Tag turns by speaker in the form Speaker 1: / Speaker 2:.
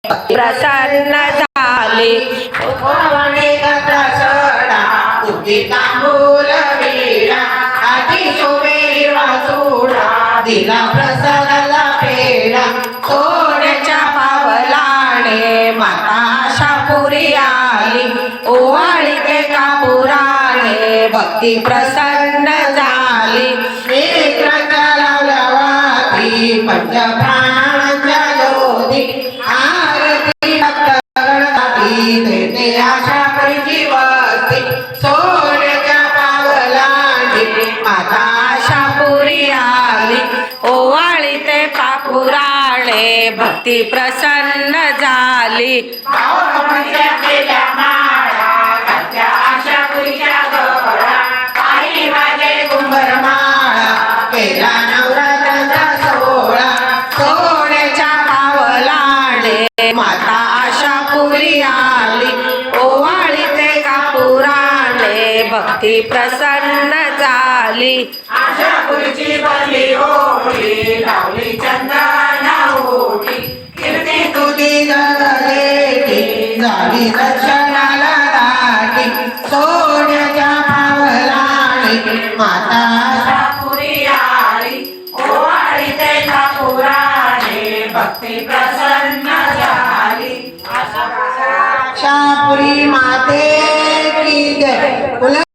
Speaker 1: प्रसन्न झाली
Speaker 2: दिला प्रसादाला पेढा
Speaker 1: सोन्याच्या पावलाने माता आशापुरी आली ओवाळी ते कापुराने भक्ती प्रसन्न झाली
Speaker 2: नेत्राच्या लावल्यावाती पंचप्राणांच्या ज्योती आरती भक्तगणपती देते आशापुरीची वस्ती सोन्याच्या पावलाने
Speaker 1: माता आशापुरी आली ओवाळी ते कापुराने भक्ती प्रसन्न झाली
Speaker 2: केला नवरात्राचा सोहळा
Speaker 1: सोन्याच्या पावलाने माता आशापुरी आली ओवाळी ते कापुराने भक्ती प्रसन्न झाली
Speaker 2: आशापुरीची बली ओढी लावली चंदना ओढी कीर्ती तुझी जगलेली झाली दर्शनाला दाटी सोन्याच्या पावलाने माता आशापुरी आली ओवाळी ते कापुराने भक्ती प्रसन्न झाली आशापुरी माते की जय.